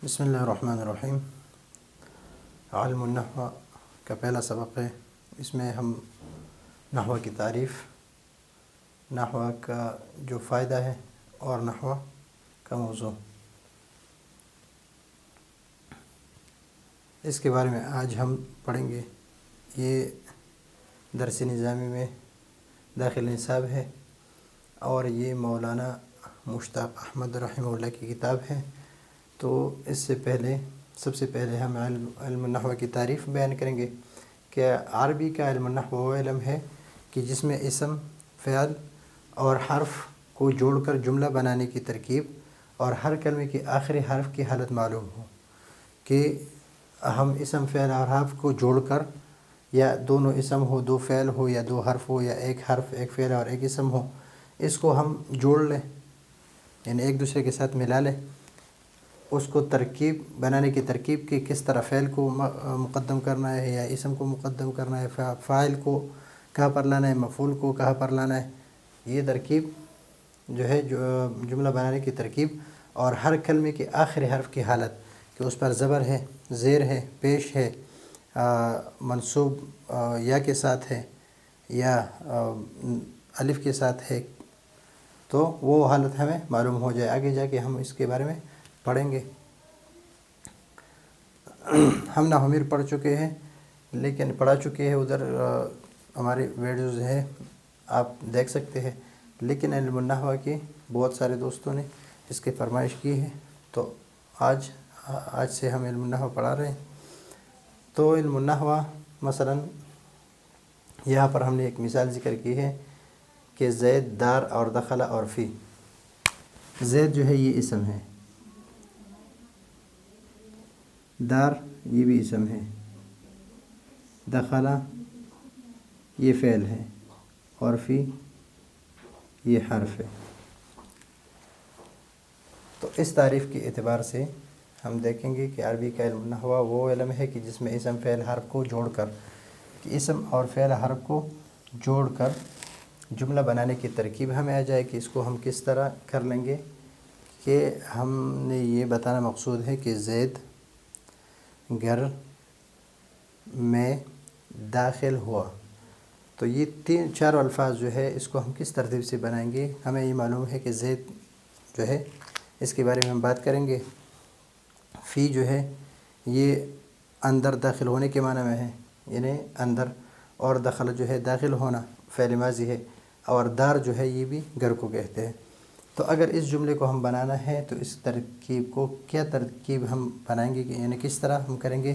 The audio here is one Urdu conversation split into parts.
بسم اللہ الرحمن الرحیم۔ علم النحو کا پہلا سبق ہے۔ اس میں ہم نحو کی تعریف، نحو کا جو فائدہ ہے اور نحو کا موضوع، اس کے بارے میں آج ہم پڑھیں گے۔ یہ درس نظامی میں داخل نصاب ہے اور یہ مولانا مشتاق احمد رحمہ اللہ کی کتاب ہے۔ تو اس سے پہلے سب سے پہلے ہم علم النحو کی تعریف بیان کریں گے کہ عربی کا علم النحو وہ علم ہے کہ جس میں اسم، فعل اور حرف کو جوڑ کر جملہ بنانے کی ترکیب اور ہر کلمے کے آخری حرف کی حالت معلوم ہو۔ کہ ہم اسم، فعل اور حرف کو جوڑ کر، یا دونوں اسم ہو، دو فعل ہو، یا دو حرف ہو، یا ایک حرف، ایک فعل اور ایک اسم ہو، اس کو ہم جوڑ لیں، یعنی ایک دوسرے کے ساتھ ملا لیں۔ اس کو ترکیب بنانے کی ترکیب کی کس طرح فعل کو مقدم کرنا ہے یا اسم کو مقدم کرنا ہے، فاعل کو کہاں پر لانا ہے، مفعول کو کہاں پر لانا ہے، یہ ترکیب جو ہے جملہ بنانے کی ترکیب، اور ہر کلمے کے آخری حرف کی حالت کہ اس پر زبر ہے، زیر ہے، پیش ہے، منصوب یا کے ساتھ ہے یا الف کے ساتھ ہے، تو وہ حالت ہمیں معلوم ہو جائے۔ آگے جا کے ہم اس کے بارے میں پڑھیں گے۔ ہم نحو میر پڑھ چکے ہیں، لیکن پڑھا چکے ہیں ادھر ہماری ویڈیوز ہیں، آپ دیکھ سکتے ہیں، لیکن علم النحو کی بہت سارے دوستوں نے اس کی فرمائش کی ہے، تو آج سے ہم علم النحو پڑھا رہے ہیں۔ تو علم النحو مثلا یہاں پر ہم نے ایک مثال ذکر کی ہے کہ زید، دار اور دخل اور فی۔ زید جو ہے یہ اسم ہے، دار یہ بھی اسم ہے، دخل یہ فعل ہے، اور فی یہ حرف ہے۔ تو اس تعریف کے اعتبار سے ہم دیکھیں گے کہ عربی کا علم النحو وہ علم ہے کہ جس میں اسم، فعل، حرف کو جوڑ کر، کہ اسم اور فعل حرف کو جوڑ کر جملہ بنانے کی ترکیب ہمیں آ جائے کہ اس کو ہم کس طرح کر لیں گے۔ کہ ہم نے یہ بتانا مقصود ہے کہ زید گھر میں داخل ہوا، تو یہ تین چار الفاظ جو ہے اس کو ہم کس ترتیب سے بنائیں گے۔ ہمیں یہ معلوم ہے کہ زید جو ہے اس کے بارے میں ہم بات کریں گے۔ فی جو ہے یہ اندر داخل ہونے کے معنی میں ہے، یعنی اندر، اور دخل جو ہے داخل ہونا، فعل ماضی ہے، اور دار جو ہے یہ بھی گھر کو کہتے ہیں۔ تو اگر اس جملے کو ہم بنانا ہے تو اس ترکیب کو کیا ترکیب ہم بنائیں گے، کہ یعنی کس طرح ہم کریں گے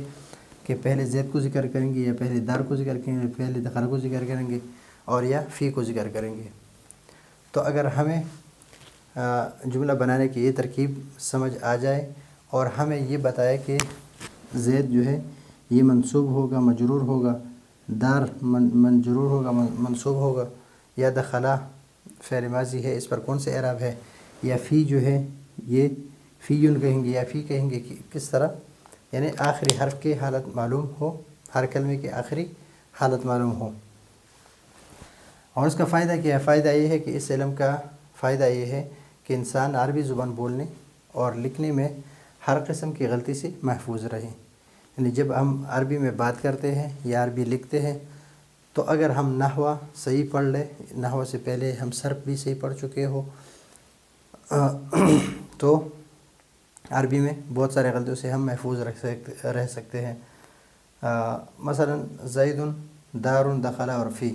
کہ پہلے زید کو ذکر کریں گے، یا پہلے دار کو ذکر کریں گے، پہلے دخل کو ذکر کریں گے، اور یا فی کو ذکر کریں گے۔ تو اگر ہمیں جملہ بنانے کی یہ ترکیب سمجھ آ جائے اور ہمیں یہ بتائے کہ زید جو ہے یہ منصوب ہوگا، مجرور ہوگا، دار مجرور ہوگا، منصوب ہوگا، یا دخلا فعل ماضی ہے، اس پر کون سے اعراب ہے، یا فی جو ہے یہ فیون کہیں گے یا فی کہیں گے، کہ کس طرح، یعنی آخری حرف کی حالت معلوم ہو، ہر کلمے کی آخری حالت معلوم ہو۔ اور اس کا فائدہ کیا ہے؟ فائدہ یہ ہے کہ اس علم کا فائدہ یہ ہے کہ انسان عربی زبان بولنے اور لکھنے میں ہر قسم کی غلطی سے محفوظ رہے۔ یعنی جب ہم عربی میں بات کرتے ہیں یا عربی لکھتے ہیں، تو اگر ہم نحو صحیح پڑھ لیں، نحو سے پہلے ہم صرف بھی صحیح پڑھ چکے ہو، تو عربی میں بہت سارے غلطیوں سے ہم محفوظ رہ سکتے ہیں۔ مثلا زید، دار، دخل اور فی،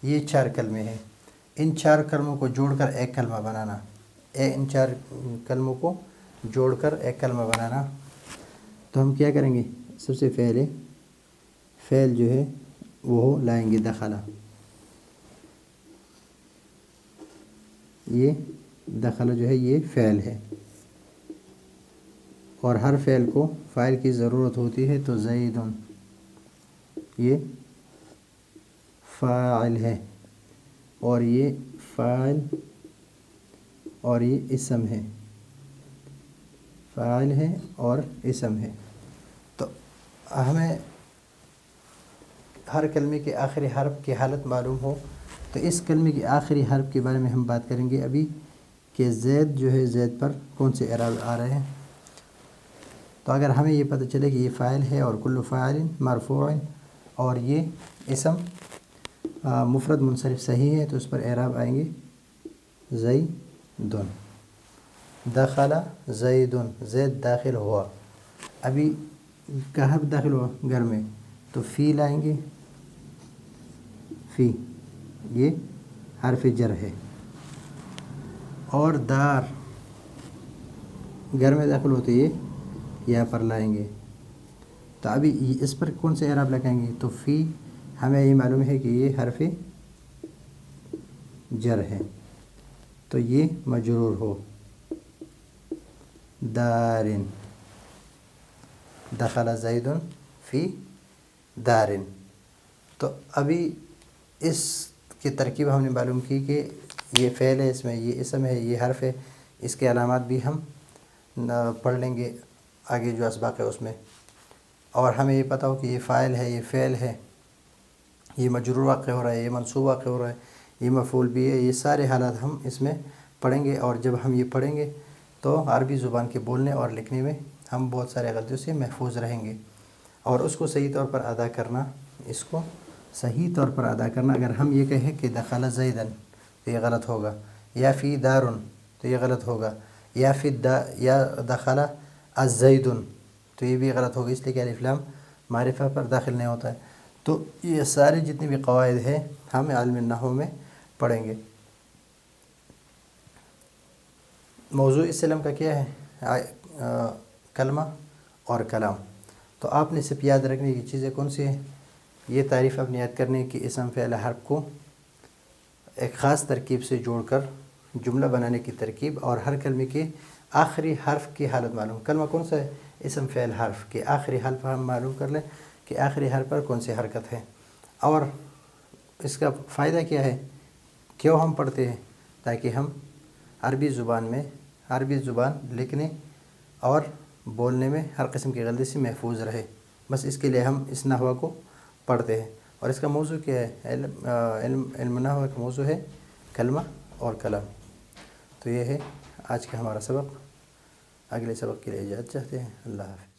یہ چار کلمے ہیں۔ ان چار کلموں کو جوڑ کر ایک کلمہ بنانا، ان چار کلموں کو جوڑ کر ایک کلمہ بنانا، تو ہم کیا کریں گے؟ سب سے پہلے فعل جو ہے وہ لائیں گے، دخل، یہ دخل جو ہے یہ فعل ہے، اور ہر فعل کو فاعل کی ضرورت ہوتی ہے، تو زید یہ فاعل ہے، اور یہ فاعل، اور یہ اسم ہے، فاعل ہے اور اسم ہے۔ تو ہمیں ہر کلمے کے آخری حرف کی حالت معلوم ہو، تو اس کلمے کے آخری حرف کے بارے میں ہم بات کریں گے ابھی، کہ زید جو ہے زید پر کون سے اعراب آ رہے ہیں۔ تو اگر ہمیں یہ پتہ چلے کہ یہ فاعل ہے اور کل فاعل مرفوع اور یہ اسم مفرد منصرف صحیح ہے تو اس پر اعراب آئیں گے زیدن، دخل زیدن، زید داخل ہوا۔ ابھی کہاں داخل ہوا؟ گھر میں، تو فی لائیں گے، فی یہ حرف جر ہے، اور دار گھر میں داخل ہوتے یہ یہاں پر لائیں گے۔ تو ابھی اس پر کون سے اعراب لگائیں گے؟ تو فی ہمیں یہ معلوم ہے کہ یہ حرف جر ہے تو یہ مجرور ہو، دارن، دخل زیدن فی دارن۔ تو ابھی اس کی ترکیب ہم نے معلوم کی کہ یہ فعل ہے، اس میں یہ اسم ہے، یہ حرف ہے، اس کے علامات بھی ہم پڑھ لیں گے آگے جو اسباق ہے اس میں، اور ہمیں یہ پتہ ہو کہ یہ فاعل ہے، یہ فعل ہے، یہ مجرور واقع ہو رہا ہے، یہ منصوب واقع ہو رہا ہے، یہ مفعول بھی ہے، یہ سارے حالات ہم اس میں پڑھیں گے، اور جب ہم یہ پڑھیں گے تو عربی زبان کے بولنے اور لکھنے میں ہم بہت سارے غلطیوں سے محفوظ رہیں گے، اور اس کو صحیح طور پر ادا کرنا، اس کو صحیح طور پر ادا کرنا۔ اگر ہم یہ کہیں کہ دخل زیدن تو یہ غلط ہوگا، یا فی دارن تو یہ غلط ہوگا، یا دخل الزیدن تو یہ بھی غلط ہوگا، اس لیے کہ الف لام معرفہ پر داخل نہیں ہوتا ہے۔ تو یہ سارے جتنے بھی قواعد ہیں ہم علم النحو میں پڑھیں گے۔ موضوع اس علم کا کیا ہے؟ کلمہ اور کلام۔ تو آپ نے صرف یاد رکھنے کی چیزیں کون سی ہیں؟ یہ تعریف اپنی یاد کرنے کی اسم فعل حرف کو ایک خاص ترکیب سے جوڑ کر جملہ بنانے کی ترکیب، اور ہر کلمے کے آخری حرف کی حالت معلوم۔ کلمہ کون سا ہے؟ اسم فعل حرف کے آخری حرف ہم معلوم کر لیں کہ آخری حرف پر کون سی حرکت ہے، اور اس کا فائدہ کیا ہے، کیوں ہم پڑھتے ہیں، تاکہ ہم عربی زبان لکھنے اور بولنے میں ہر قسم کی غلطی سے محفوظ رہے، بس اس کے لیے ہم اس نحو کو پڑھتے ہیں۔ اور اس کا موضوع کیا ہے؟ علم نحو کا موضوع ہے کلمہ اور کلام۔ تو یہ ہے آج کا ہمارا سبق، اگلے سبق کے لیے اجازت چاہتے ہیں۔ اللہ حافظ۔